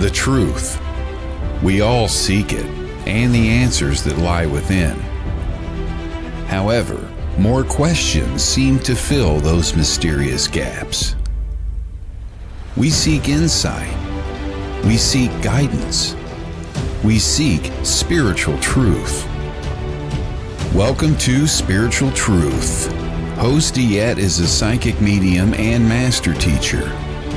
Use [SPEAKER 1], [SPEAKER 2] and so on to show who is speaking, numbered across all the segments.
[SPEAKER 1] the truth. We all seek it, and the answers that lie within. However, more questions seem to fill those mysterious gaps. We seek insight. We seek guidance. We seek spiritual truth. Welcome to Spiritual Truth. Host DeEtte is a psychic medium and master teacher.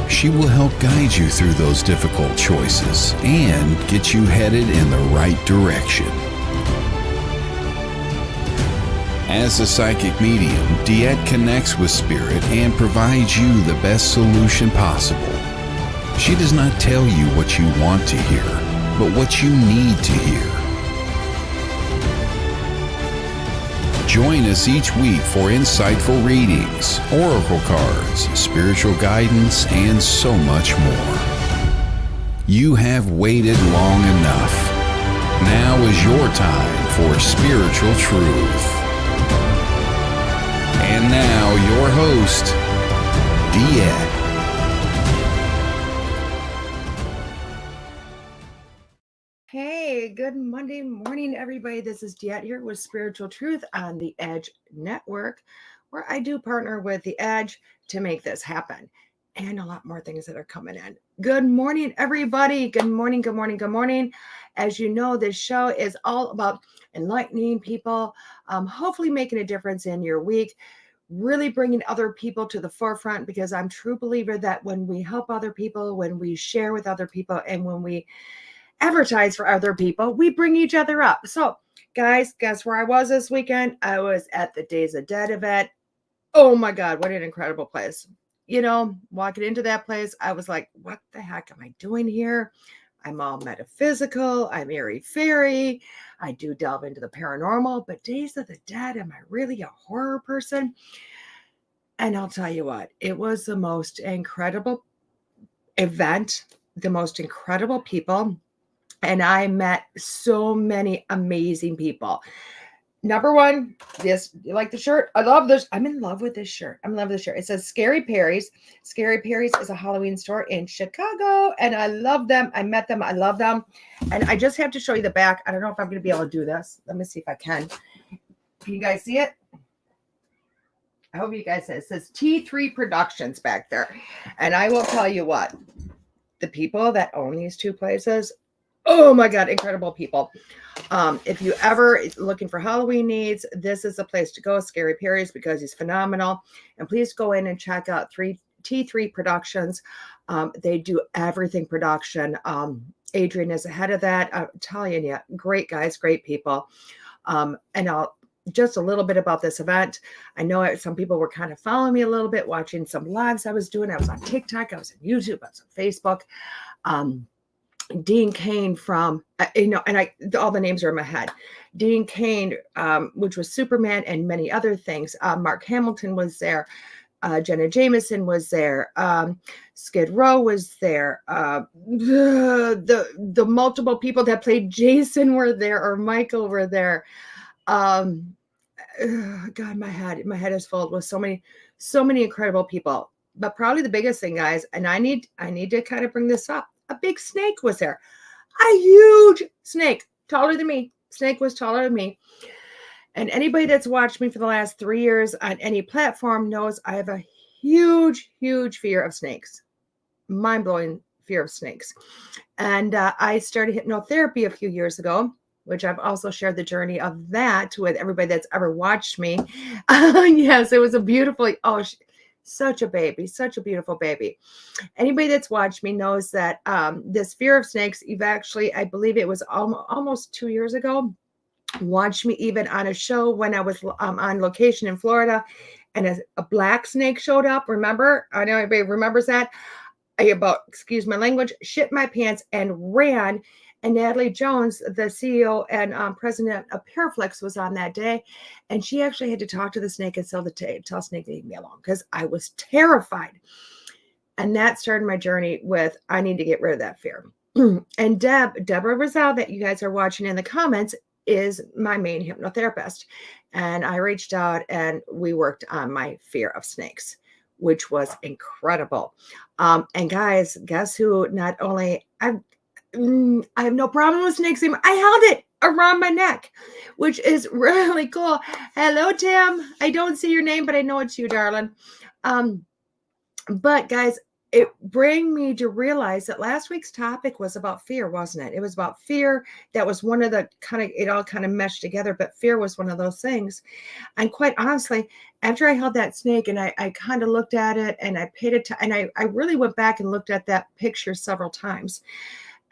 [SPEAKER 1] She will help guide you through those difficult choices and get you headed in the right direction. As a psychic medium, DeEtte connects with spirit and provides you the best solution possible. She does not tell you what you want to hear, but what you need to hear. Join us each week for insightful readings, oracle cards, spiritual guidance, and so much more. You have waited long enough. Now is your time for Spiritual Truth. And now, your host, DeEtte.
[SPEAKER 2] Hey, good Monday morning, everybody. This is DeEtte here with Spiritual Truth on the Edge Network, where I do partner with the Edge to make this happen, and a lot more things that are coming in. Good morning, everybody. Good morning, good morning, good morning. As you know, this show is all about enlightening people, hopefully making a difference in your week, really bringing other people to the forefront, because I'm a true believer that when we help other people, when we share with other people, and when we advertise for other people, we bring each other up. So, guys, guess where I was this weekend? I was at the Days of Dead event. Oh my God, what an incredible place. You know, walking into that place, I was like, what the heck am I doing here? I'm all metaphysical. I'm airy-fairy. I do delve into the paranormal, but Days of the Dead, am I really a horror person? And I'll tell you what, it was the most incredible event, the most incredible people. And I met so many amazing people. Number one, this, you like the shirt? I love this. I'm in love with this shirt. I'm in love with this shirt. It says Scary Perry's. Scary Perry's is a Halloween store in Chicago, and I love them. I met them. I love them. And I just have to show you the back. I don't know if I'm going to be able to do this. Let me see if I can. Can you guys see it? I hope you guys see it. It says T3 Productions back there. And I will tell you what, the people that own these two places, oh my God, incredible people. If you ever looking for Halloween needs, this is the place to go, Scary Perry's, because he's phenomenal. And please go in and check out T3 Productions. They do everything production. Adrian is ahead of that. I'm telling you, great guys, great people. And I'll just a little bit about this event. I know some people were kind of following me a little bit, watching some lives I was doing. I was on TikTok, I was on YouTube, I was on Facebook. Dean Cain from, and all the names are in my head. Dean Cain, which was Superman and many other things. Mark Hamilton was there. Jenna Jameson was there. Skid Row was there. The multiple people that played Jason were there, or Michael were there. God, my head is full with so many incredible people. But probably the biggest thing, guys, and I need to kind of bring this up. A big snake was there, a huge snake, taller than me. Snake was taller than me. And anybody that's watched me for the last 3 years on any platform knows I have a huge, huge fear of snakes, mind-blowing fear of snakes. And I started hypnotherapy a few years ago, which I've also shared the journey of that with everybody that's ever watched me. Yes, it was a beautiful, such a baby, such a beautiful baby. Anybody that's watched me knows that this fear of snakes, you've actually, I believe it was almost 2 years ago, watched me even on a show when I was on location in Florida, and a black snake showed up. Remember? I know everybody remembers that. Excuse my language, shit my pants and ran. And Natalie Jones, the CEO and president of Paraflex, was on that day. And she actually had to talk to the snake and tell snake to leave me alone, because I was terrified. And that started my journey with, I need to get rid of that fear. And Deborah Rizal, that you guys are watching in the comments, is my main hypnotherapist. And I reached out and we worked on my fear of snakes, which was incredible. And guys, guess who? Not only I have no problem with snakes anymore. I held it around my neck, which is really cool. Hello, Tim. I don't see your name, but I know it's you, darling. But guys, it bring me to realize that last week's topic was about fear, wasn't it? It was about fear. That was one of the it all kind of meshed together, but fear was one of those things. And quite honestly, after I held that snake and I kind of looked at it and I paid it and I really went back and looked at that picture several times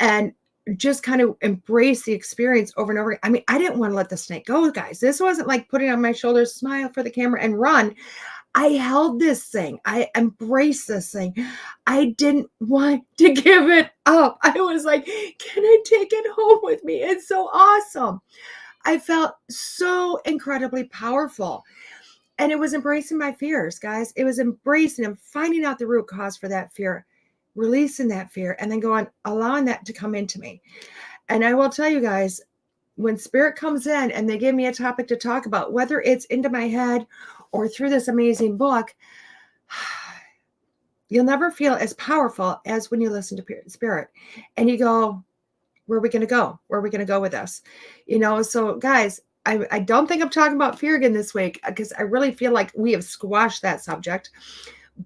[SPEAKER 2] and just kind of embrace the experience over and over. I mean, I didn't want to let the snake go, guys. This wasn't like putting on my shoulders, smile for the camera and run. I held this thing. I embraced this thing. I didn't want to give it up. I was like, can I take it home with me? It's so awesome. I felt so incredibly powerful. And it was embracing my fears, guys. It was embracing and finding out the root cause for that fear, releasing that fear, and then allowing that to come into me. And I will tell you guys, when spirit comes in and they give me a topic to talk about, whether it's into my head or through this amazing book, you'll never feel as powerful as when you listen to spirit and you go, where are we going to go? Where are we going to go with this? So guys, I don't think I'm talking about fear again this week because I really feel like we have squashed that subject.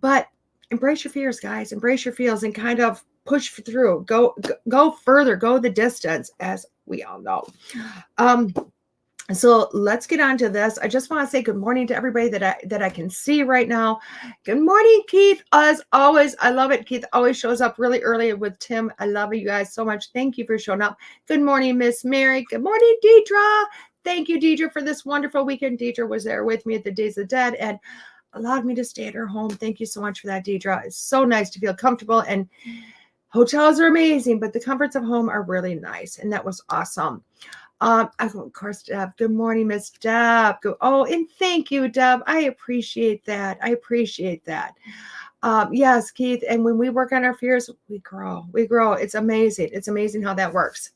[SPEAKER 2] But embrace your fears, guys. Embrace your feels and kind of push through. Go further. Go the distance, as we all know. So let's get on to this. I just want to say good morning to everybody that I can see right now. Good morning, Keith. As always, I love it. Keith always shows up really early with Tim. I love you guys so much. Thank you for showing up. Good morning, Miss Mary. Good morning, Deidre. Thank you, Deidre, for this wonderful weekend. Deidre was there with me at the Days of the Dead and allowed me to stay at her home. Thank you so much for that, Deidre. It's so nice to feel comfortable, and hotels are amazing, but the comforts of home are really nice, and that was awesome. Of course, Deb. Good morning, Miss Deb. And thank you, Deb. I appreciate that. Yes, Keith. And when we work on our fears, we grow. It's amazing. It's amazing how that works.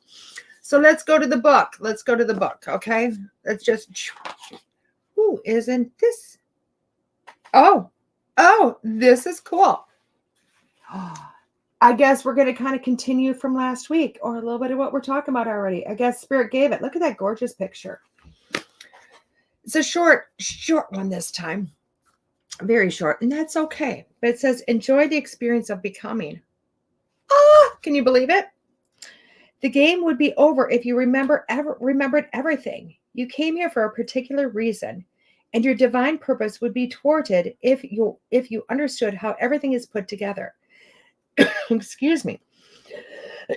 [SPEAKER 2] So let's go to the book. Okay. Let's just. Ooh, isn't this? Oh, this is cool. I guess we're going to kind of continue from last week or a little bit of what we're talking about already. I guess Spirit gave it. Look at that gorgeous picture. It's a short one this time. Very short, and that's okay. But it says, enjoy the experience of becoming. Can you believe it? The game would be over if you remembered everything. You came here for a particular reason, and your divine purpose would be thwarted if you understood how everything is put together. Excuse me.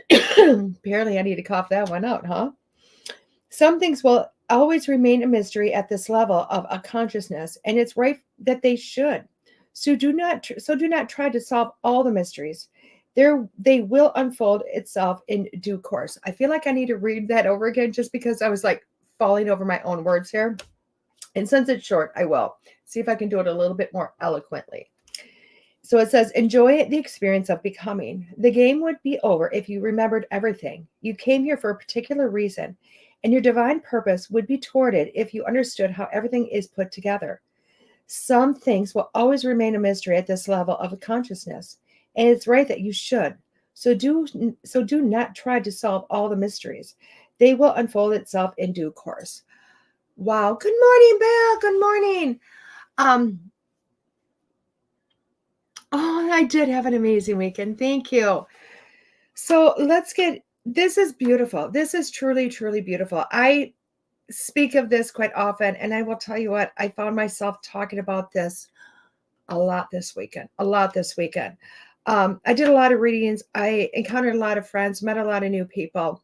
[SPEAKER 2] Apparently I need to cough that one out, huh? Some things will always remain a mystery at this level of a consciousness, and it's right that they should. So do not try to solve all the mysteries. They will unfold itself in due course. I feel like I need to read that over again just because I was like falling over my own words here. And since it's short, I will see if I can do it a little bit more eloquently. So it says, enjoy the experience of becoming. The game would be over if you remembered everything. You came here for a particular reason, and your divine purpose would be thwarted if you understood how everything is put together. Some things will always remain a mystery at this level of consciousness, and it's right that you should. So do not try to solve all the mysteries. They will unfold itself in due course. Wow. Good morning, Bill. Good morning. I did have an amazing weekend. Thank you. So this is beautiful. This is truly, truly beautiful. I speak of this quite often, and I will tell you what, I found myself talking about this a lot this weekend. I did a lot of readings. I encountered a lot of friends, met a lot of new people.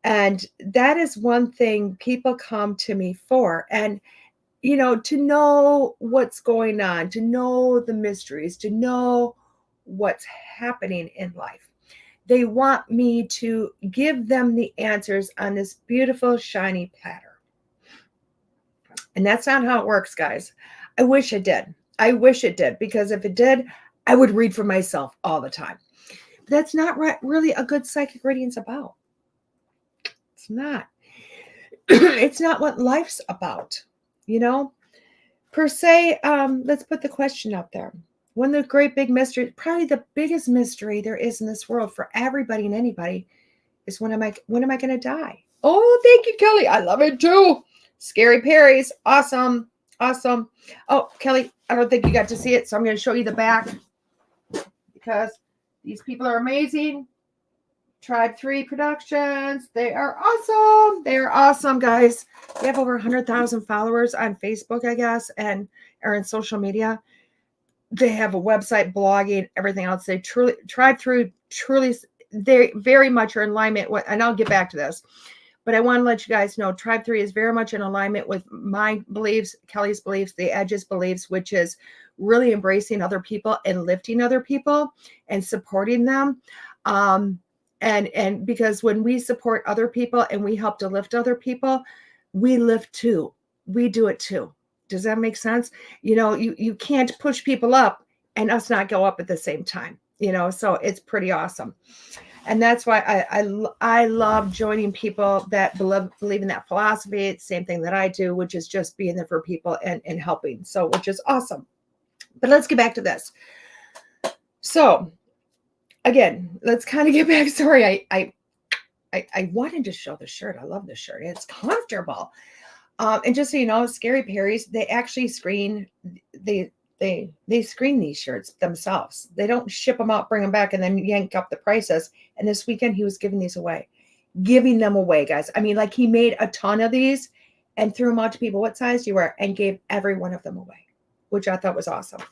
[SPEAKER 2] And that is one thing people come to me for. And to know what's going on, to know the mysteries, to know what's happening in life. They want me to give them the answers on this beautiful, shiny platter. And that's not how it works, guys. I wish it did. Because if it did, I would read for myself all the time. But that's not really a good psychic reading's about. It's not. It's not what life's about. Per se, let's put the question out there. One of the great big mysteries, probably the biggest mystery there is in this world for everybody and anybody, is when am I going to die? Oh, thank you, Kelly. I love it too. Scary Perry's awesome. Awesome. Oh, Kelly, I don't think you got to see it, so I'm going to show you the back because these people are amazing. Tribe 3 Productions. They are awesome. They are awesome, guys. They have over 100,000 followers on Facebook, I guess, and are in social media. They have a website, blogging, everything else. They truly, Tribe 3 truly, they very much are in alignment with, and I'll get back to this, but I want to let you guys know Tribe 3 is very much in alignment with my beliefs, Kelly's beliefs, the Edge's beliefs, which is really embracing other people and lifting other people and supporting them. And because when we support other people and we help to lift other people, we lift too. We do it too. Does that make sense? You can't push people up and us not go up at the same time, so it's pretty awesome. And that's why I love joining people that believe in that philosophy. It's the same thing that I do, which is just being there for people and helping. So, which is awesome. But let's get back to this. So again, let's kind of get back. Sorry, I wanted to show the shirt. I love the shirt. It's comfortable. And just so you know, Scary Perry's, they actually screen they screen these shirts themselves. They don't ship them out, bring them back, and then yank up the prices. And this weekend he was giving them away, guys. I mean, like he made a ton of these and threw them out to people. What size do you wear? And gave every one of them away, which I thought was awesome.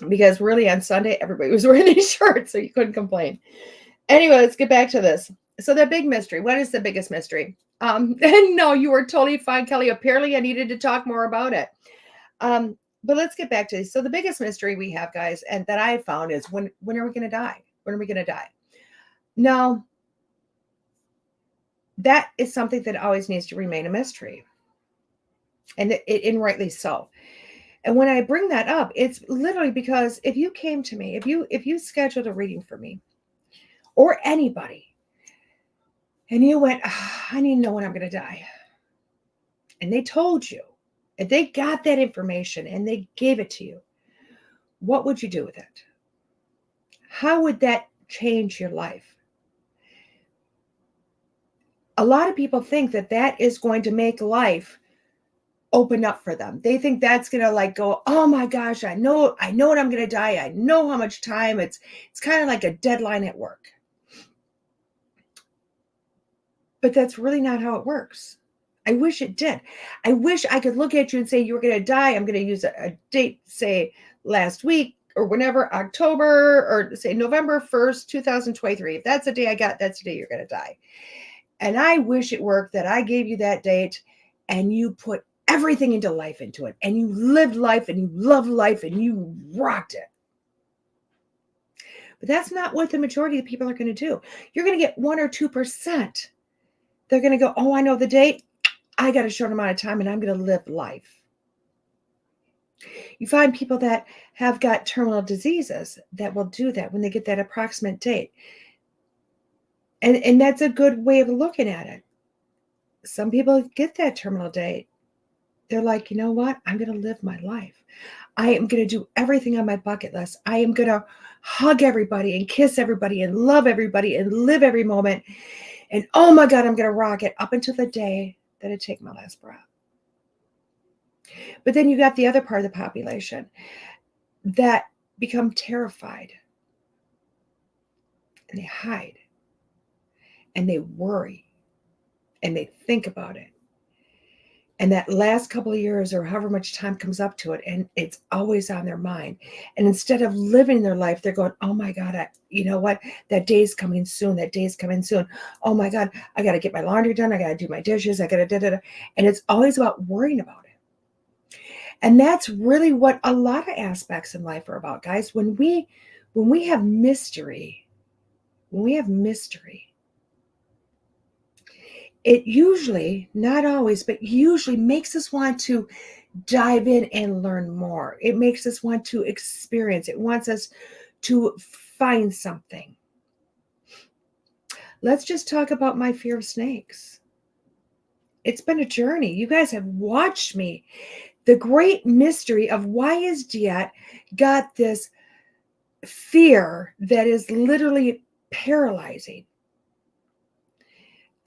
[SPEAKER 2] Because really on Sunday, everybody was wearing these shirts, so you couldn't complain. Anyway, let's get back to this. So the big mystery, what is the biggest mystery? And no, you were totally fine, Kelly. Apparently I needed to talk more about it. But let's get back to this. So the biggest mystery we have, guys, and that I found is when are we going to die? When are we going to die? Now, that is something that always needs to remain a mystery. And rightly so. And when I bring that up, it's literally because if you came to me, if you scheduled a reading for me or anybody, and you went, I need to know when I'm going to die. And they told you, if they got that information and they gave it to you, what would you do with it? How would that change your life? A lot of people think that is going to make life open up for them. They think that's going to go, oh my gosh, I know when I'm going to die. I know how much time. It's kind of like a deadline at work. But that's really not how it works. I wish it did. I wish I could look at you and say, you're going to die. I'm going to use a date, say last week or whenever, October, or say November 1st, 2023. If that's the day I got, that's the day you're going to die. And I wish it worked that I gave you that date and you put everything into life into it. And you lived life and you loved life and you rocked it. But that's not what the majority of people are going to do. You're going to get 1 or 2%. They're going to go, oh, I know the date. I got a short amount of time and I'm going to live life. You find people that have got terminal diseases that will do that when they get that approximate date. And that's a good way of looking at it. Some people get that terminal date. They're like, you know what? I'm going to live my life. I am going to do everything on my bucket list. I am going to hug everybody and kiss everybody and love everybody and live every moment. And oh my God, I'm going to rock it up until the day that I take my last breath. But then you got the other part of the population that become terrified and they hide and they worry and they think about it. And that last couple of years or however much time comes up to it, and it's always on their mind. And instead of living their life, they're going, oh my God, you know what? That day's coming soon. That day's coming soon. Oh my God, I got to get my laundry done. I got to do my dishes. I got to da-da-da. And it's always about worrying about it. And that's really what a lot of aspects in life are about, guys. When we have mystery, it usually, not always, but usually makes us want to dive in and learn more. It makes us want to experience. It wants us to find something. Let's just talk about my fear of snakes. It's been a journey. You guys have watched me. The great mystery of why is DeEtte got this fear that is literally paralyzing.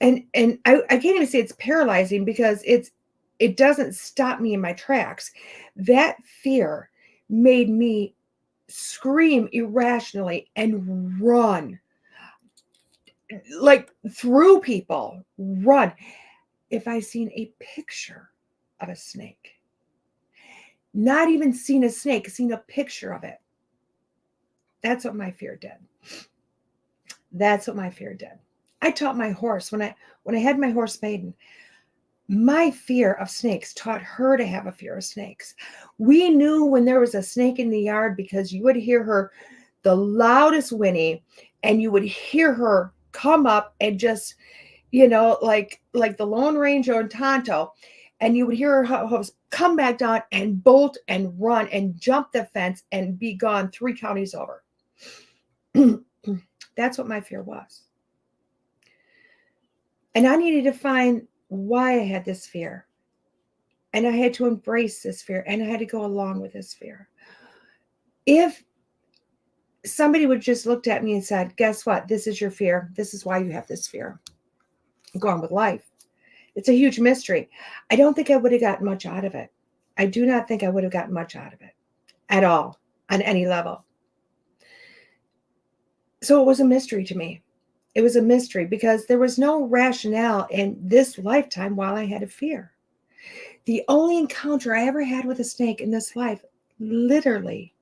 [SPEAKER 2] And I can't even say it's paralyzing because it doesn't stop me in my tracks. That fear made me scream irrationally and run, like through people, run. If I seen a picture of a snake, not even seen a snake, seen a picture of it, that's what my fear did. That's what my fear did. I taught my horse when I had my horse Maiden. My fear of snakes taught her to have a fear of snakes. We knew when there was a snake in the yard because you would hear her the loudest whinny, and you would hear her come up and just, like the Lone Ranger and Tonto, and you would hear her hooves come back down and bolt and run and jump the fence and be gone 3 counties over. That's what my fear was. And I needed to find why I had this fear. And I had to embrace this fear, and I had to go along with this fear. If somebody would just looked at me and said, guess what? This is your fear. This is why you have this fear. Go on with life. It's a huge mystery. I don't think I would have gotten much out of it. I do not think I would have gotten much out of it at all on any level. So it was a mystery to me. It was a mystery because there was no rationale in this lifetime while I had a fear. The only encounter I ever had with a snake in this life, literally,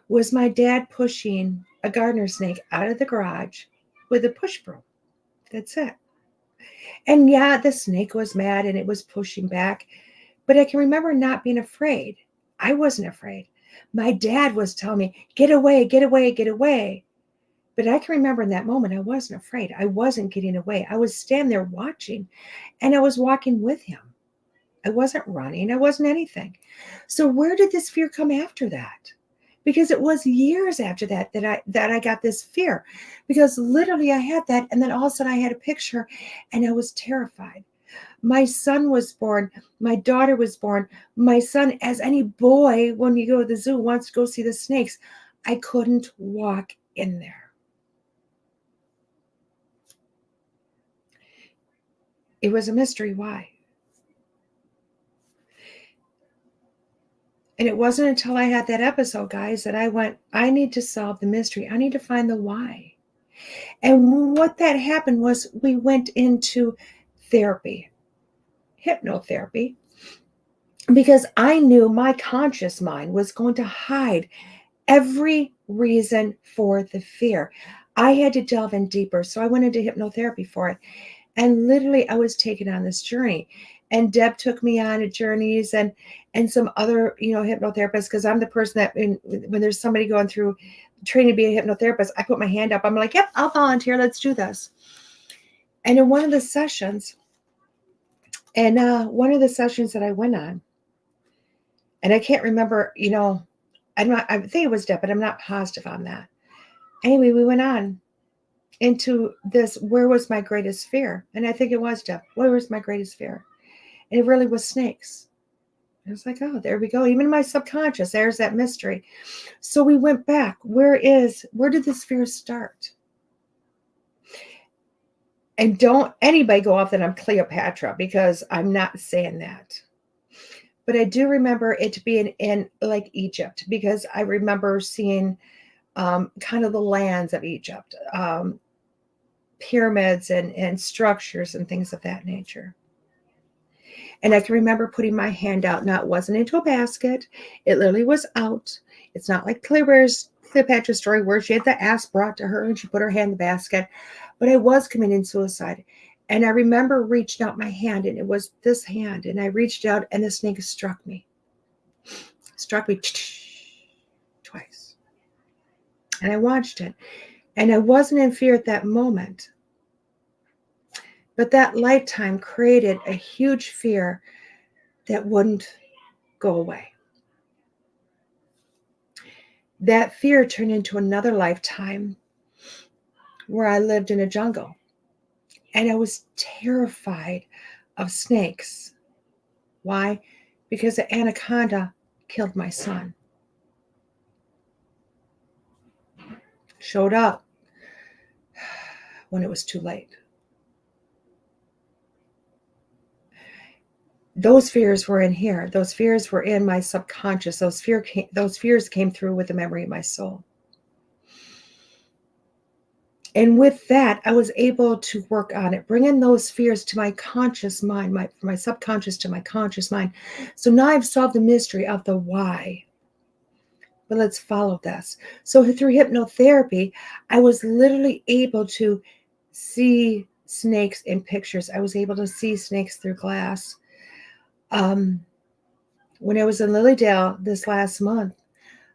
[SPEAKER 2] was my dad pushing a gardener snake out of the garage with a push broom. That's it. And yeah, the snake was mad and it was pushing back, but I can remember not being afraid. I wasn't afraid. My dad was telling me, get away, get away, get away. But I can remember in that moment, I wasn't afraid. I wasn't getting away. I was standing there watching, and I was walking with him. I wasn't running. I wasn't anything. So where did this fear come after that? Because it was years after that I got this fear, because literally I had that, and then all of a sudden I had a picture, and I was terrified. My son was born. My daughter was born. My son, as any boy, when you go to the zoo, wants to go see the snakes. I couldn't walk in there. It was a mystery why. And it wasn't until I had that episode, guys, that I went, I need to solve the mystery. I need to find the why. And what that happened was we went into therapy, hypnotherapy, because I knew my conscious mind was going to hide every reason for the fear. I had to delve in deeper. So I went into hypnotherapy for it. And literally, I was taken on this journey. And Deb took me on journeys and some other, hypnotherapists, because I'm the person that when there's somebody going through training to be a hypnotherapist, I put my hand up. I'm like, yep, I'll volunteer. Let's do this. And in one of the sessions that I went on, and I can't remember, I think it was Deb, but I'm not positive on that. Anyway, we went on into this, where was my greatest fear? And I think it was Deb. Where was my greatest fear? And it really was snakes. I was like, oh, there we go. Even in my subconscious, there's that mystery. So we went back. Where did this fear start? And don't anybody go off that I'm Cleopatra, because I'm not saying that. But I do remember it being in like Egypt, because I remember seeing kind of the lands of Egypt, pyramids and structures and things of that nature. And I can remember putting my hand out. Now, it wasn't into a basket. It literally was out. It's not like Cleopatra's story where she had the ass brought to her and she put her hand in the basket. But I was committing suicide. And I remember reaching out my hand, and it was this hand. And I reached out, and the snake struck me. Struck me twice. And I watched it. And I wasn't in fear at that moment. But that lifetime created a huge fear that wouldn't go away. That fear turned into another lifetime where I lived in a jungle. And I was terrified of snakes. Why? Because the anaconda killed my son. Showed up when it was too late. those fears were in here. Those fears were in my subconscious. Those fears came through with the memory of my soul. And with that, I was able to work on it, bringing those fears to my conscious mind, from my subconscious to my conscious mind. So now I've solved the mystery of the why. But let's follow this. So through hypnotherapy, I was literally able to see snakes in pictures. I was able to see snakes through glass. When I was in Lilydale this last month,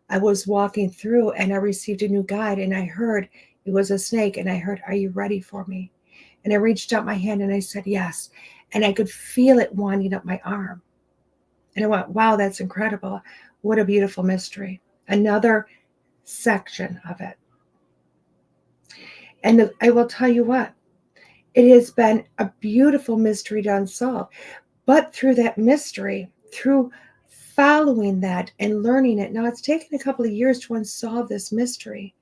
[SPEAKER 2] I was walking through and I received a new guide, and I heard it was a snake, and I heard, "Are you ready for me?" And I reached out my hand and I said, "Yes." And I could feel it winding up my arm. And I went, "Wow, that's incredible. What a beautiful mystery." Another section of it. And I will tell you what, it has been a beautiful mystery to unsolve. But through that mystery, through following that and learning it, now it's taken a couple of years to unsolve this mystery.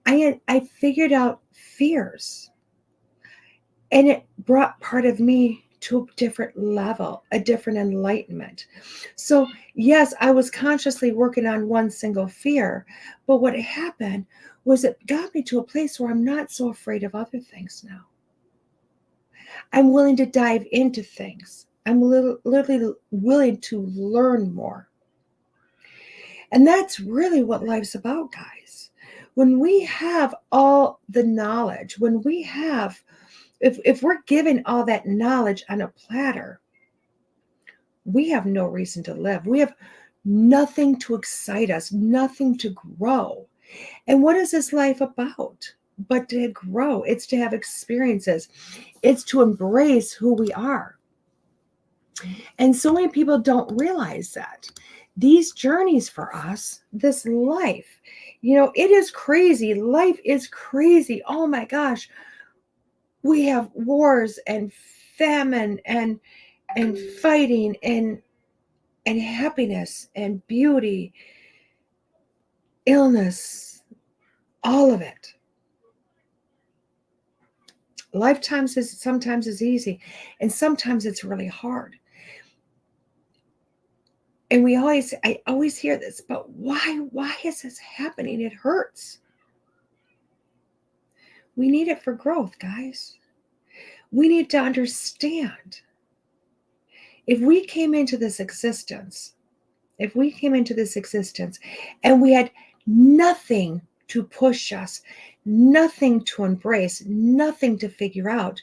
[SPEAKER 2] I figured out fears, and it brought part of me to a different level, a different enlightenment. So yes, I was consciously working on one single fear, but what happened was it got me to a place where I'm not so afraid of other things now. I'm willing to dive into things. I'm literally willing to learn more. And that's really what life's about, guys. When we have all the knowledge, when we have, if we're given all that knowledge on a platter, we have no reason to live. We have nothing to excite us, nothing to grow. And what is this life about? But to grow, it's to have experiences, it's to embrace who we are. And so many people don't realize that. These journeys for us, this life, it is crazy. Life is crazy. Oh my gosh. We have wars and famine and fighting and happiness and beauty, illness, all of it. Sometimes is easy, and sometimes it's really hard. And I always hear this, but why is this happening? It hurts. We need it for growth, guys. We need to understand. If we came into this existence and we had nothing to push us, nothing to embrace, nothing to figure out,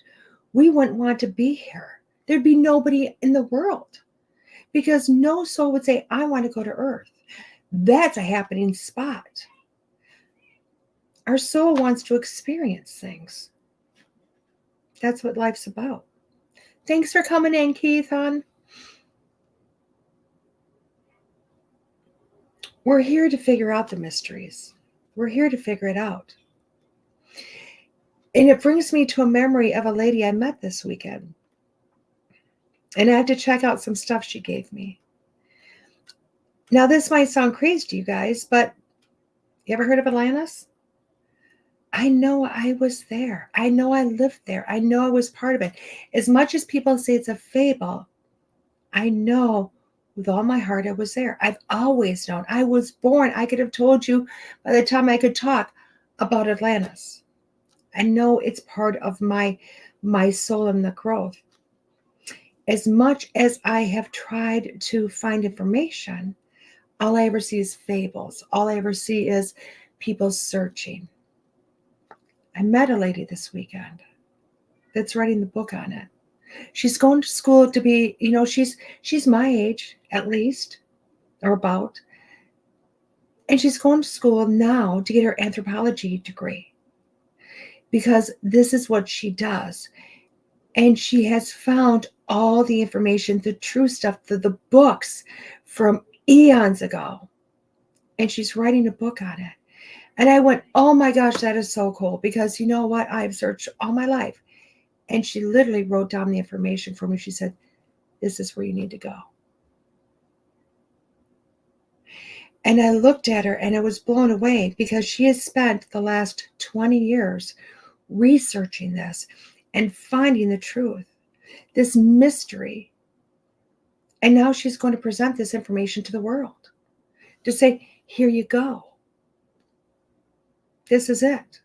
[SPEAKER 2] we wouldn't want to be here. There'd be nobody in the world, because no soul would say, "I want to go to Earth." That's a happening spot. Our soul wants to experience things. That's what life's about. Thanks for coming in, Keith. We're here to figure out the mysteries. We're here to figure it out. And it brings me to a memory of a lady I met this weekend. And I had to check out some stuff she gave me. Now, this might sound crazy to you guys, but you ever heard of Atlantis? I know I was there. I know I lived there. I know I was part of it. As much as people say it's a fable, I know with all my heart I was there. I've always known. I was born. I could have told you by the time I could talk about Atlantis. I know it's part of my soul and the growth. As much as I have tried to find information, all I ever see is fables. All I ever see is people searching. I met a lady this weekend that's writing the book on it. She's going to school to be, she's my age at least, or about. And she's going to school now to get her anthropology degree, because this is what she does. And she has found all the information, the true stuff, the books from eons ago. And she's writing a book on it. And I went, oh my gosh, that is so cool, because you know what? I've searched all my life. And she literally wrote down the information for me. She said, this is where you need to go. And I looked at her and I was blown away, because she has spent the last 20 years researching this and finding the truth, this mystery And now she's going to present this information to the world to say, here you go. This is it.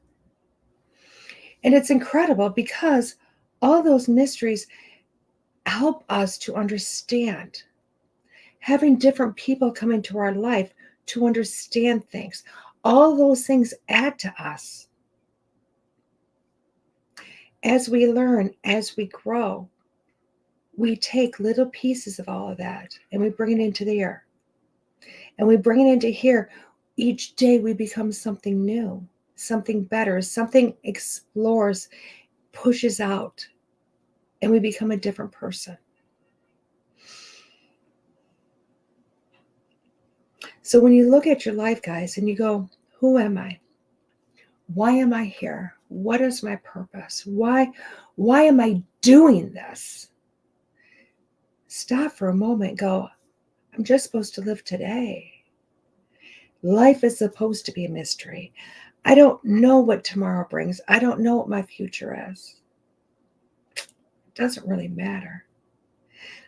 [SPEAKER 2] And it's incredible because all those mysteries help us to understand. Having different people come into our life to understand things, all those things add to us. As we learn, as we grow, we take little pieces of all of that and we bring it into there. And we bring it into here. Each day we become something new, something better, something explores, pushes out, and we become a different person. So when you look at your life, guys, and you go, who am I? Why am I here? What is my purpose? Why am I doing this? Stop for a moment. Go, I'm just supposed to live today. Life is supposed to be a mystery. I don't know what tomorrow brings. I don't know what my future is. It doesn't really matter.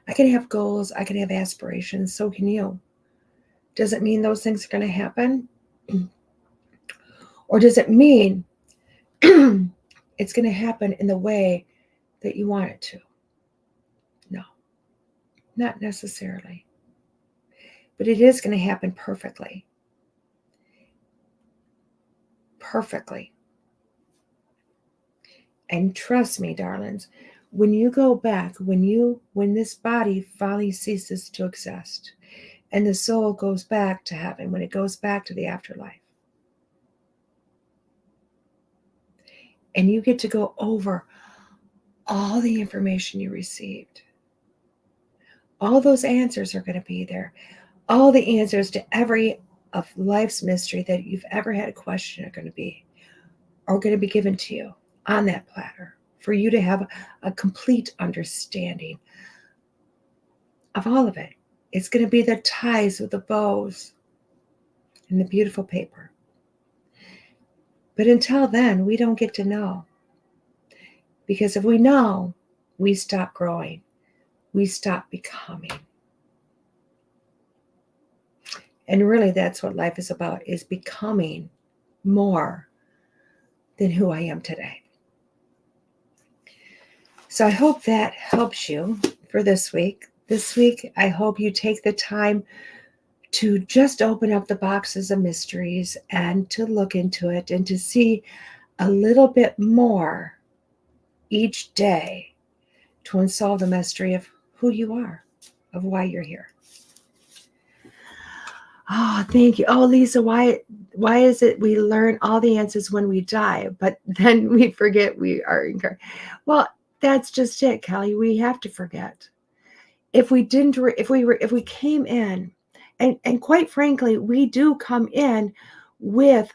[SPEAKER 2] I can have goals. I can have aspirations. So can you. Does it mean those things are going to happen? Or does it mean it's going to happen in the way that you want it to? No, not necessarily. But it is going to happen perfectly. Perfectly. And trust me, darlings, when you go back, when this body finally ceases to exist and the soul goes back to heaven, when it goes back to the afterlife, and you get to go over all the information you received, all those answers are going to be there. All the answers to every of life's mystery that you've ever had a question are going to be given to you on that platter for you to have a complete understanding of all of it. It's going to be the ties with the bows and the beautiful paper. But until then, we don't get to know. Because if we know, we stop growing. We stop becoming. And really, that's what life is about, is becoming more than who I am today. So I hope that helps you for this week. This week, I hope you take the time to just open up the boxes of mysteries and to look into it and to see a little bit more each day to unsolve the mystery of who you are, of why you're here. Oh, thank you. Oh, Lisa, why is it we learn all the answers when we die, but then we forget we are incarnate? Well, that's just it, Kelly. We have to forget. If we came in, and quite frankly, we do come in with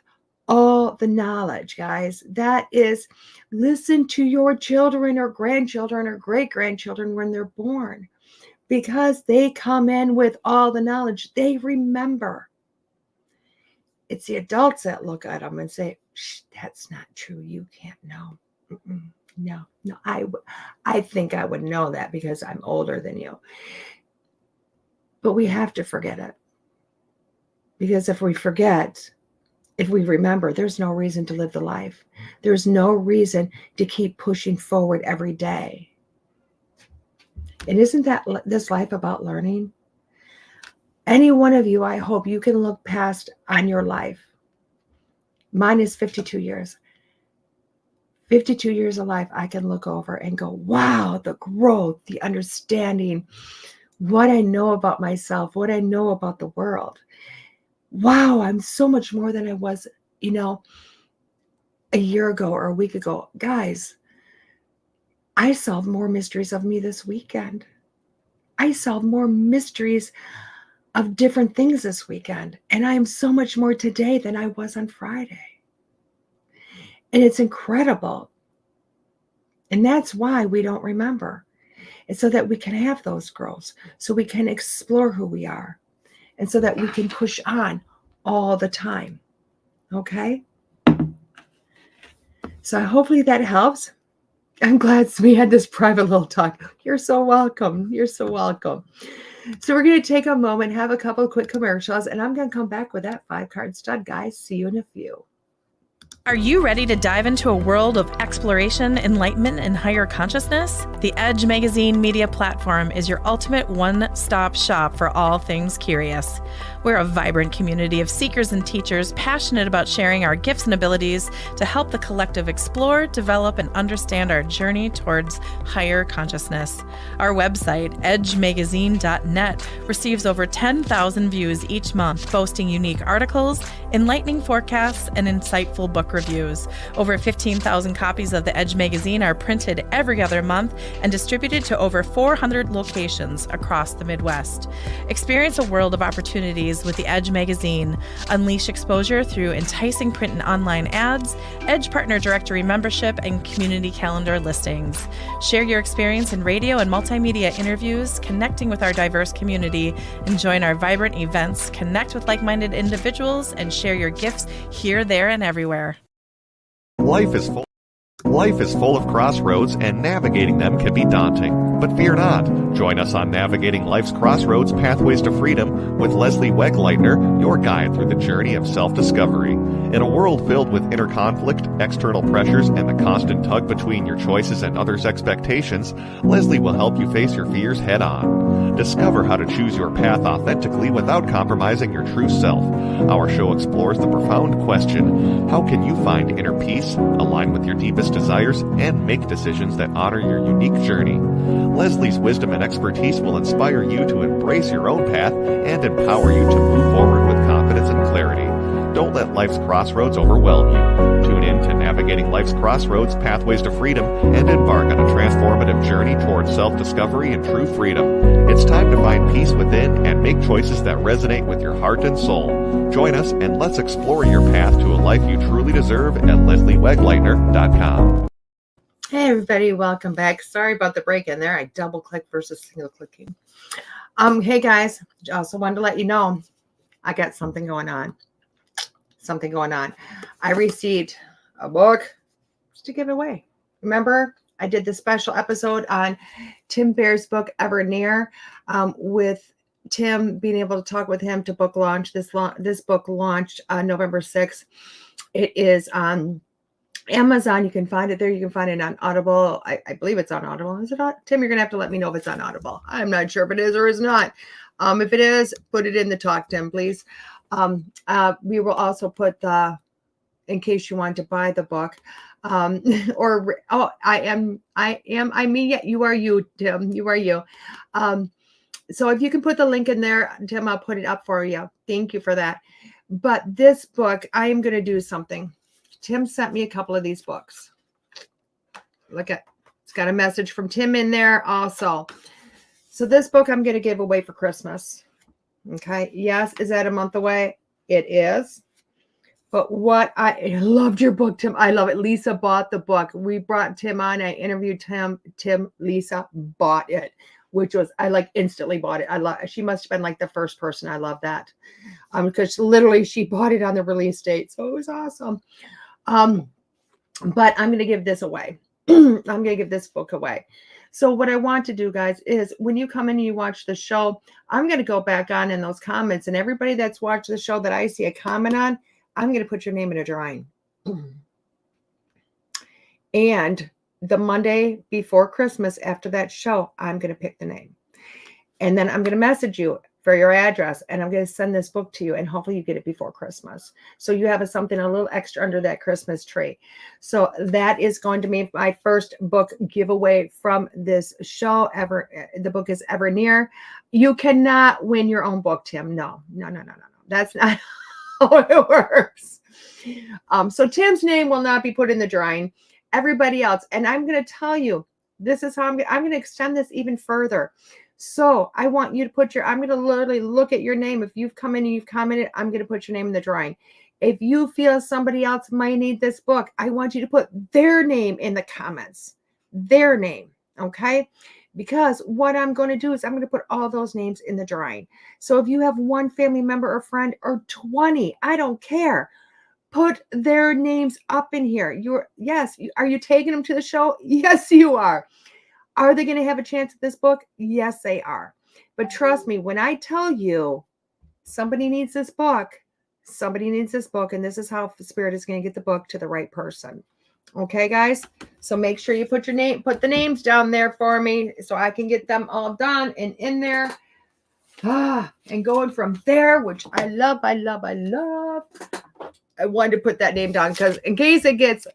[SPEAKER 2] all the knowledge, guys. That is, listen to your children or grandchildren or great-grandchildren when they're born, because they come in with all the knowledge. They remember. It's the adults that look at them and say, that's not true. You can't know. No, I think I would know that because I'm older than you. But we have to forget it. Because if we forget, if we remember, there's no reason to live the life. There's no reason to keep pushing forward every day. And isn't that this life about learning? Any one of you, I hope you can look past on your life. Mine is 52 years. 52 years of life, I can look over and go, wow, the growth, the understanding, what I know about myself, what I know about the world. Wow, I'm so much more than I was, a year ago or a week ago. Guys, I solved more mysteries of me this weekend. I solved more mysteries of different things this weekend. And I am so much more today than I was on Friday. And it's incredible. And that's why we don't remember. It's so that we can have those growths, so we can explore who we are, and so that we can push on all the time. Okay? So hopefully that helps. I'm glad we had this private little talk. You're so welcome. You're so welcome. So we're going to take a moment, have a couple of quick commercials, and I'm going to come back with that 5-card stud, guys. See you in a few.
[SPEAKER 3] Are you ready to dive into a world of exploration, enlightenment, and higher consciousness? The Edge Magazine media platform is your ultimate one-stop shop for all things curious. We're a vibrant community of seekers and teachers passionate about sharing our gifts and abilities to help the collective explore, develop, and understand our journey towards higher consciousness. Our website, edgemagazine.net, receives over 10,000 views each month, boasting unique articles, enlightening forecasts, and insightful book reviews. Over 15,000 copies of the Edge magazine are printed every other month and distributed to over 400 locations across the Midwest. Experience a world of opportunities with the Edge magazine. Unleash exposure through enticing print and online ads, Edge Partner Directory membership, and community calendar listings. Share your experience in radio and multimedia interviews, connecting with our diverse community, and join our vibrant events. Connect with like-minded individuals and share your gifts here, there, and everywhere.
[SPEAKER 4] Life is full of crossroads, and navigating them can be daunting. But fear not. Join us on Navigating Life's Crossroads Pathways to Freedom with Leslie Wegleitner, your guide through the journey of self-discovery. In a world filled with inner conflict, external pressures, and the constant tug between your choices and others' expectations, Leslie will help you face your fears head-on. Discover how to choose your path authentically without compromising your true self. Our show explores the profound question, how can you find inner peace, align with your deepest desires, and make decisions that honor your unique journey? Leslie's wisdom and expertise will inspire you to embrace your own path and empower you to move forward with confidence and clarity. Don't let life's crossroads overwhelm you. Tune in to Navigating Life's Crossroads Pathways to Freedom and embark on a transformative journey towards self-discovery and true freedom. It's time to find peace within and make choices that resonate with your heart and soul. Join us and let's explore your path to a life you truly deserve at lesliewegleitner.com.
[SPEAKER 2] Hey everybody, welcome back. Sorry about the break in there. I double click versus single clicking. Hey guys, also wanted to let you know I got something going on. I received a book just to give away. Remember, I did the special episode on Tim Bear's book, Ever Near, with Tim being able to talk with him to book launch. This book launched on November 6th. It is on Amazon. You can find it there. You can find it on Audible. I believe it's on Audible. Is it on? Tim, you're going to have to let me know if it's on Audible. I'm not sure if it is or is not. If it is, put it in the talk, Tim, please. We will also put in case you want to buy the book, you are you, Tim, you are you. So if you can put the link in there, Tim, I'll put it up for you. Thank you for that. But this book, I am going to do something. Tim sent me a couple of these books. Look at, it's got a message from Tim in there also. So this book I'm going to give away for Christmas. Okay. Yes. Is that a month away? It is. But I loved your book, Tim. I love it. Lisa bought the book. We brought Tim on. I interviewed Tim. Lisa bought it, which was, I instantly bought it. She must have been like the first person. I love that. Because literally she bought it on the release date. So it was awesome. But I'm going to give this away. I'm going to give this book away. So what I want to do, guys, is when you come in and you watch the show, I'm going to go back on in those comments, and everybody that's watched the show that I see a comment on, I'm going to put your name in a drawing. And the Monday before Christmas after that show, I'm going to pick the name. And then I'm going to message you for your address, and I'm going to send this book to you, and hopefully you get it before Christmas. So you have something a little extra under that Christmas tree. So that is going to be my first book giveaway from this show ever. The book is Ever Near. You cannot win your own book, Tim. No. That's not how it works. So Tim's name will not be put in the drawing. Everybody else. And I'm going to tell you, this is how I'm going to extend this even further. So I want you to I'm going to literally look at your name. If you've come in and you've commented, I'm going to put your name in the drawing. If you feel somebody else might need this book, I want you to put their name in the comments, their name. Okay. Because what I'm going to do is I'm going to put all those names in the drawing. So if you have one family member or friend or 20, I don't care. Put their names up in here. Are you taking them to the show? Yes, you are. Are they going to have a chance at this book? Yes, they are. But trust me, when I tell you somebody needs this book, and this is how Spirit is going to get the book to the right person. Okay, guys? So make sure you put the names down there for me so I can get them all done and in there. And going from there, which I love. I wanted to put that name down because in case it gets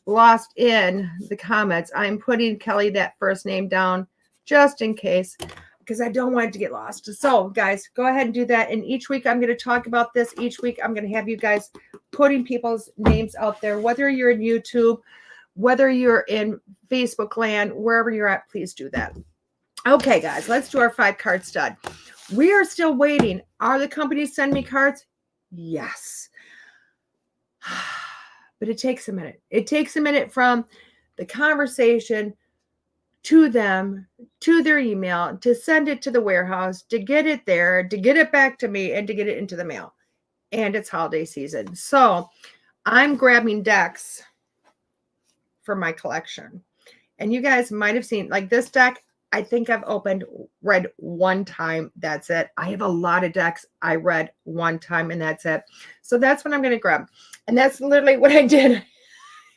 [SPEAKER 2] lost in the comments, I'm putting Kelly that first name down just in case, because I don't want it to get lost. So guys, go ahead and do that. And each week I'm going to talk about this. Each week I'm going to have you guys putting people's names out there, whether you're in YouTube, whether you're in Facebook land, wherever you're at, please do that. Okay, guys, let's do our 5-card stud. We are still waiting. Are the companies sending me cards? Yes. But it takes a minute. It takes a minute from the conversation to them, to their email, to send it to the warehouse, to get it there, to get it back to me, and to get it into the mail. And it's holiday season. So I'm grabbing decks for my collection. And you guys might have seen, like this deck, I think I've read one time. That's it. I have a lot of decks I read one time and that's it. So that's what I'm going to grab. And that's literally what I did. I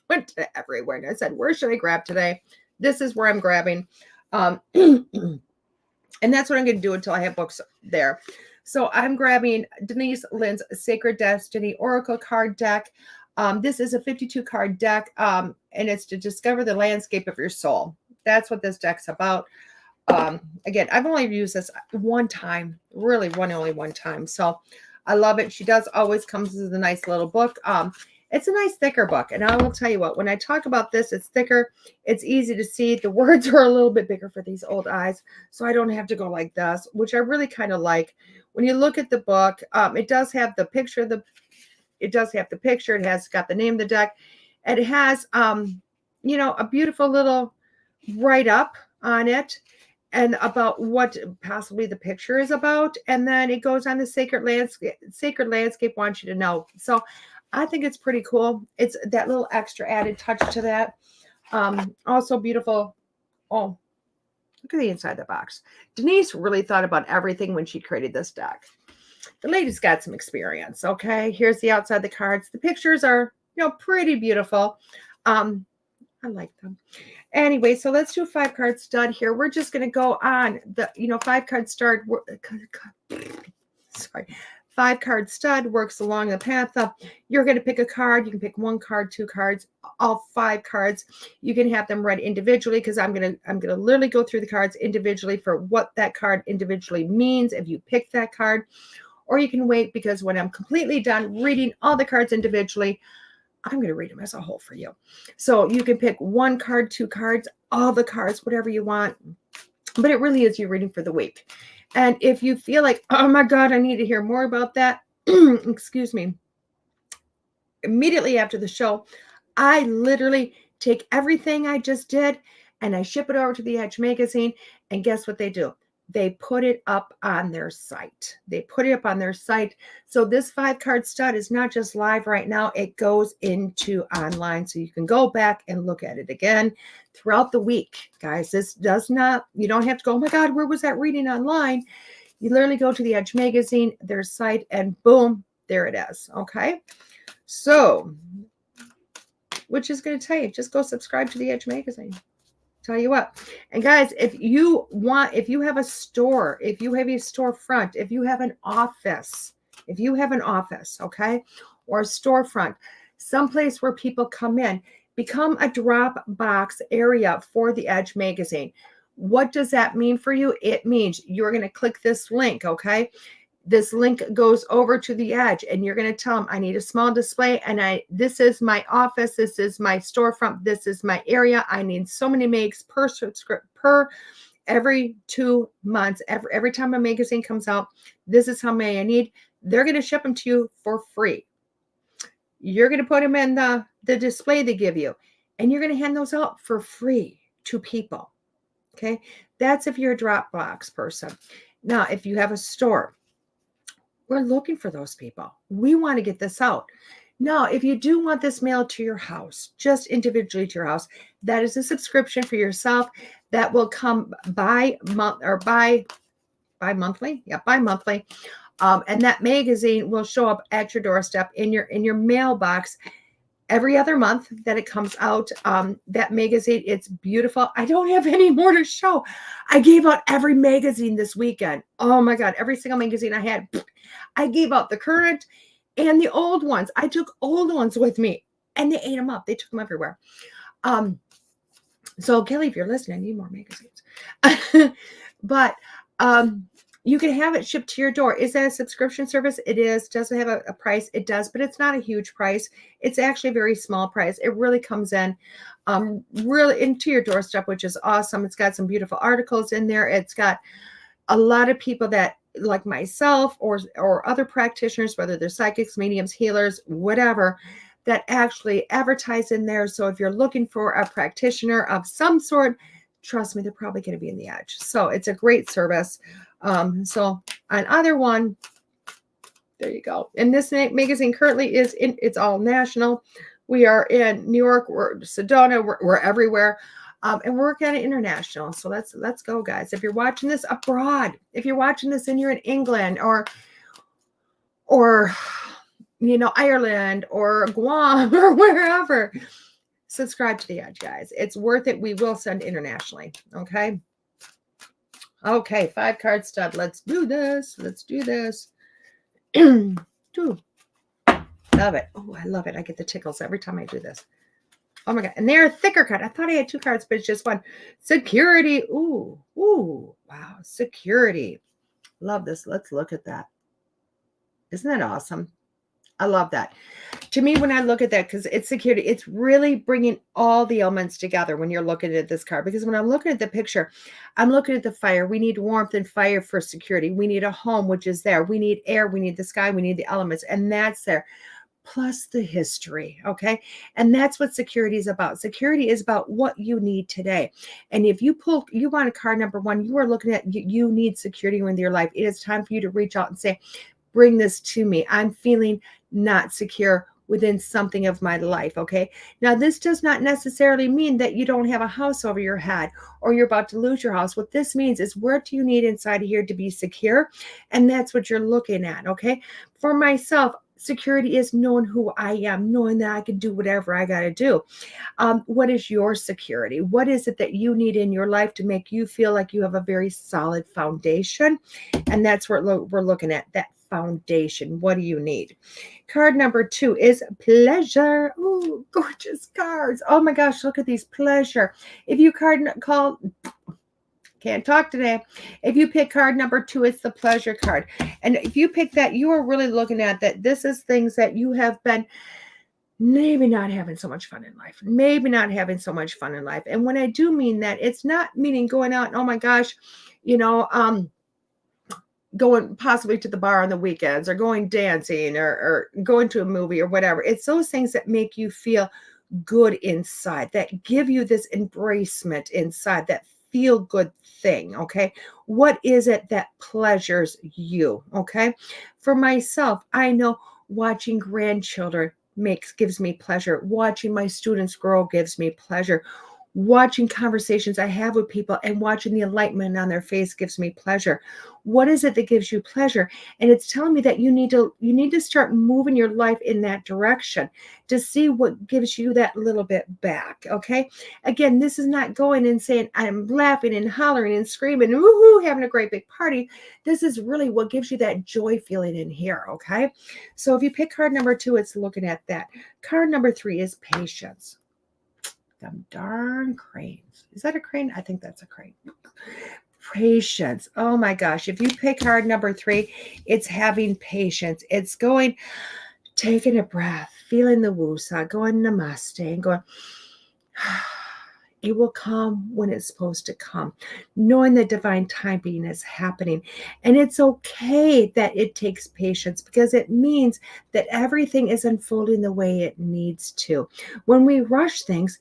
[SPEAKER 2] went to everywhere and I said, where should I grab today? This is where I'm grabbing. And that's what I'm going to do until I have books there. So I'm grabbing Denise Linn's Sacred Destiny Oracle card deck. This is a 52 card deck. And it's to discover the landscape of your soul. That's what this deck's about. Again, I've only used this one time, really only one time. So I love it. She does always comes with a nice little book. It's a nice thicker book. And I will tell you what, when I talk about this, it's thicker. It's easy to see. The words are a little bit bigger for these old eyes. So I don't have to go like this, which I really kind of like. When you look at the book, it does have the picture. It has got the name of the deck. It has, a beautiful little write-up on it and about what possibly the picture is about. And then it goes on the sacred landscape wants you to know. So I think it's pretty cool. It's that little extra added touch to that. Also beautiful. Oh, look at the inside of the box. Denise really thought about everything when she created this deck. The lady's got some experience. Okay. Here's the outside of the cards. The pictures are, pretty beautiful. I like them. Anyway, so let's do a 5-card stud here. We're just going to go on the, 5-card stud. 5-card stud works along the path of you're going to pick a card. You can pick 1 card, 2 cards, all 5 cards. You can have them read individually because I'm going to literally go through the cards individually for what that card individually means if you pick that card. Or you can wait because when I'm completely done reading all the cards individually, I'm going to read them as a whole for you. So you can pick 1 card, 2 cards, all the cards, whatever you want. But it really is your reading for the week. And if you feel like, oh my God, I need to hear more about that, excuse me, immediately after the show, I literally take everything I just did and I ship it over to the Edge magazine. And guess what they do? They put it up on their site. So this 5-card stud is not just live right now. It goes into online. So you can go back and look at it again throughout the week. Guys, you don't have to go, oh my God, where was that reading online? You literally go to the Edge magazine, their site, and boom, there it is. Okay. So, which is going to tell you, just go subscribe to the Edge magazine. Tell you what. And guys, if you have a store, if you have a storefront, if you have an office, okay, or a storefront, someplace where people come in, become a drop box area for the Edge magazine. What does that mean for you? It means you're going to click this link, okay? This link goes over to the Edge and you're going to tell them, I need a small display and this is my office. This is my storefront. This is my area. I need so many megs per every 2 months. Every time a magazine comes out, this is how many I need. They're going to ship them to you for free. You're going to put them in the display they give you and you're going to hand those out for free to people. Okay. That's if you're a Dropbox person. Now, if you have a store, we're looking for those people. We want to get this out. Now, if you do want this mailed to your house, just individually to your house, that is a subscription for yourself that will come bi-monthly. Yeah, bi-monthly. And that magazine will show up at your doorstep in your mailbox every other month that it comes out. That magazine, it's beautiful. I don't have any more to show. I gave out every magazine this weekend. Oh my God, every single magazine I had. I gave out the current and the old ones. I took old ones with me and they ate them up. They took them everywhere. So Kelly, if you're listening, I need more magazines. But you can have it shipped to your door. Is that a subscription service? It is. Does it have a price? It does, but it's not a huge price. It's actually a very small price. It really comes in really into your doorstep, which is awesome. It's got some beautiful articles in there. It's got a lot of people that like myself or other practitioners, whether they're psychics, mediums, healers, whatever, that actually advertise in there. So if you're looking for a practitioner of some sort, trust me, they're probably going to be in the Edge. So it's a great service. So on either one, there you go. And this magazine currently it's all national. We are in New York, we're Sedona, we're everywhere. And we're working on it international. So let's go, guys. If you're watching this abroad, if you're watching this and you're in England or Ireland or Guam or wherever, subscribe to the Edge, guys. It's worth it. We will send internationally. Okay. Okay. 5-card stud. Let's do this. Love it. Oh, I love it. I get the tickles every time I do this. Oh my God. And they're a thicker card. I thought I had 2 cards, but it's just one. Security. Ooh. Wow. Security. Love this. Let's look at that. Isn't that awesome? I love that. To me, when I look at that, because it's security, it's really bringing all the elements together when you're looking at this card. Because when I'm looking at the picture, I'm looking at the fire. We need warmth and fire for security. We need a home, which is there. We need air. We need the sky. We need the elements. And that's there. Plus the history. Okay. And that's what security is about. Security is about what you need today. And if you want a card number 1, you are looking at, you need security in your life. It is time for you to reach out and say, bring this to me. I'm feeling not secure within something of my life. Okay. Now, this does not necessarily mean that you don't have a house over your head or you're about to lose your house. What this means is, where do you need inside of here to be secure? And that's what you're looking at. Okay. For myself, security is knowing who I am, knowing that I can do whatever I got to do. What is your security? What is it that you need in your life to make you feel like you have a very solid foundation? And that's what we're looking at, that foundation. What do you need? Card number 2 is pleasure. Ooh, gorgeous cards. Oh my gosh, look at these. Pleasure. If you can't talk today. If you pick card number 2, it's the pleasure card. And if you pick that, you are really looking at that. This is things that you have been maybe not having so much fun in life. And when I do mean that, it's not meaning going out and, oh my gosh, going possibly to the bar on the weekends or going dancing or going to a movie or whatever. It's those things that make you feel good inside, that give you this embracement inside, that feel good thing. Okay. What is it that pleasures you? Okay. For myself, I know watching grandchildren gives me pleasure. Watching my students grow gives me pleasure. Watching conversations I have with people and watching the enlightenment on their face gives me pleasure. What is it that gives you pleasure? And it's telling me that you need to start moving your life in that direction to see what gives you that little bit back. Okay. Again, this is not going and saying I'm laughing and hollering and screaming, woohoo, having a great big party. This is really what gives you that joy feeling in here. Okay. So if you pick card number 2, it's looking at that. Card number 3 is patience. Them darn cranes. Is that a crane? I think that's a crane. Patience. Oh my gosh. If you pick card number 3, it's having patience. It's taking a breath, feeling the woosah, going namaste and going, it will come when it's supposed to come, knowing that divine timing is happening. And it's okay that it takes patience, because it means that everything is unfolding the way it needs to. When we rush things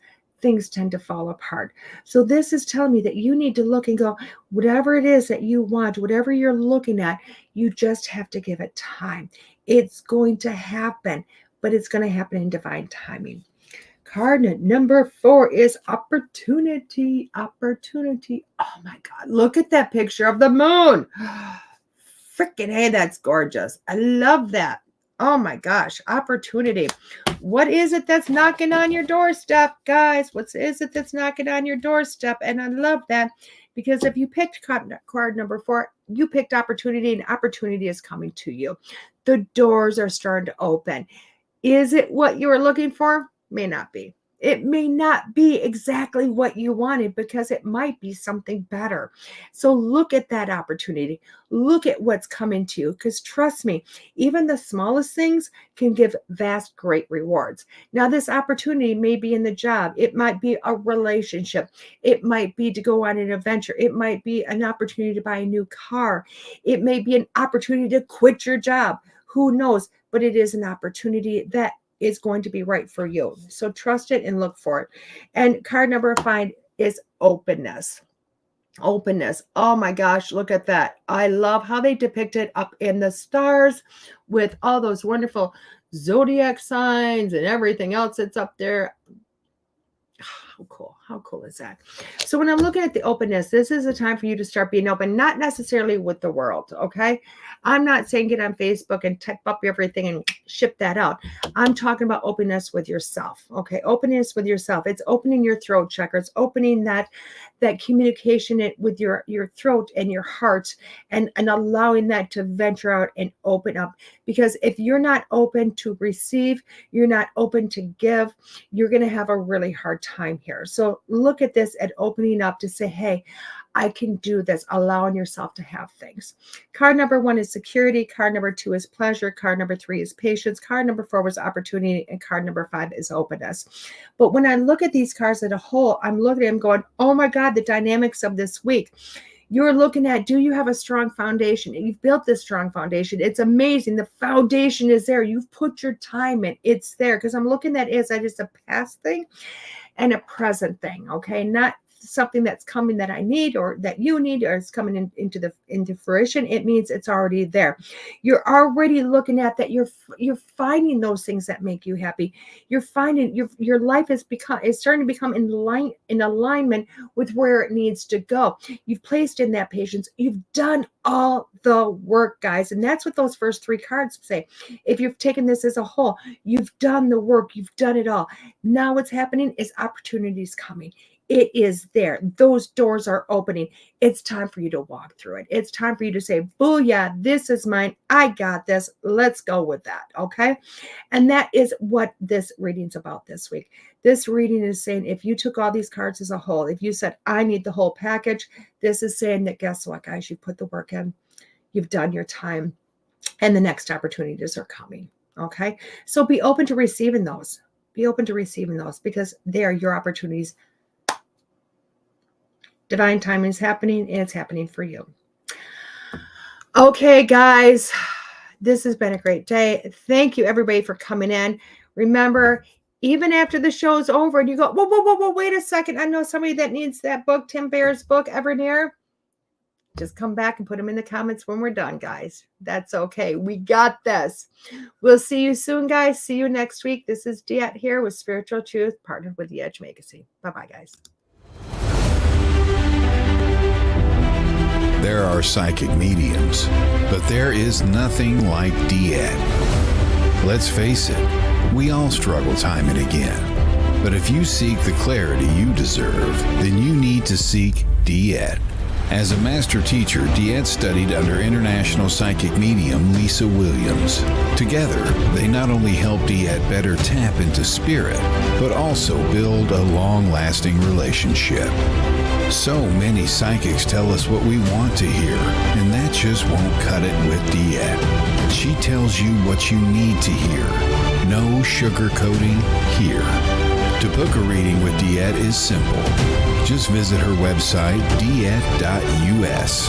[SPEAKER 2] tend to fall apart. So this is telling me that you need to look and go, whatever it is that you want, whatever you're looking at, you just have to give it time. It's going to happen but it's going to happen in divine timing. Card number 4 is opportunity. Opportunity. Oh my God. Look at that picture of the moon. Freaking hey, that's gorgeous. I love that. Oh my gosh. Opportunity. What is it that's knocking on your doorstep, guys? What is it that's knocking on your doorstep? And I love that because if you picked card number 4, you picked opportunity, and opportunity is coming to you. The doors are starting to open. Is it what you were looking for? May not be. It may not be exactly what you wanted because it might be something better. So look at that opportunity. Look at what's coming to you, because trust me, even the smallest things can give vast, great rewards. Now, this opportunity may be in the job. It might be a relationship. It might be to go on an adventure. It might be an opportunity to buy a new car. It may be an opportunity to quit your job. Who knows? But it is an opportunity that is going to be right for you. So trust it and look for it. And card number 5 is openness. Openness. Oh my gosh, look at that. I love how they depict it up in the stars with all those wonderful zodiac signs and everything else that's up there. How cool. How cool is that? So when I'm looking at the openness, this is a time for you to start being open, not necessarily with the world, okay? I'm not saying get on Facebook and type up everything and ship that out. I'm talking about openness with yourself, okay? Openness with yourself. It's opening your throat chakra. It's opening that communication with your throat and your heart and allowing that to venture out and open up. Because if you're not open to receive, you're not open to give, you're going to have a really hard time here. So look at this at opening up to say, hey, I can do this, allowing yourself to have things. Card number 1 is security. Card number 2 is pleasure. Card number 3 is patience. Card number 4 was opportunity. And card number 5 is openness. But when I look at these cards as a whole, I'm looking at them going, oh my God, the dynamics of this week. You're looking at, do you have a strong foundation? You've built this strong foundation. It's amazing. The foundation is there. You've put your time in. It's there. Because I'm looking at it as just a past thing and a present thing, okay? Not something that's coming that I need or that you need or it's coming into fruition. It means it's already there. You're already looking at that. You're finding those things that make you happy. You're finding your life is starting to become in alignment with where it needs to go. You've placed in that patience. You've done all the work, guys. And that's what those first 3 cards say. If you've taken this as a whole, you've done the work. You've done it all. Now what's happening is opportunities coming. It is there. Those doors are opening. It's time for you to walk through it. It's time for you to say, booyah, this is mine. I got this. Let's go with that. Okay. And that is what this reading's about this week. This reading is saying, if you took all these cards as a whole, if you said, I need the whole package, this is saying that, guess what, guys, you put the work in, you've done your time, and the next opportunities are coming. Okay. So be open to receiving those. Be open to receiving those because they are your opportunities. Divine timing is happening, and it's happening for you. Okay, guys, this has been a great day. Thank you, everybody, for coming in. Remember, even after the show's over and you go, whoa, wait a second. I know somebody that needs that book, Tim Bear's book, Evernear. Just come back and put them in the comments when we're done, guys. That's okay. We got this. We'll see you soon, guys. See you next week. This is DeEtte here with Spiritual Truth, partnered with The Edge Magazine. Bye-bye, guys.
[SPEAKER 1] There are psychic mediums, but there is nothing like DeEtte. Let's face it, we all struggle time and again. But if you seek the clarity you deserve, then you need to seek DeEtte. As a master teacher, DeEtte studied under international psychic medium Lisa Williams. Together, they not only help DeEtte better tap into spirit, but also build a long-lasting relationship. So many psychics tell us what we want to hear, and that just won't cut it with DeEtte. She tells you what you need to hear. No sugarcoating here. To book a reading with DeEtte is simple. Just visit her website, deette.us.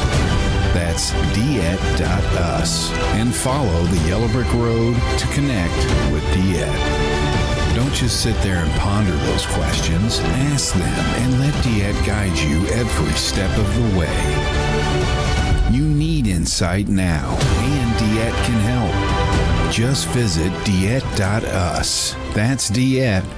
[SPEAKER 1] That's deette.us. And follow the Yellow Brick Road to connect with DeEtte. Don't just sit there and ponder those questions. Ask them and let DeEtte guide you every step of the way. You need insight now, and DeEtte can help. Just visit diet.us. That's diet.us.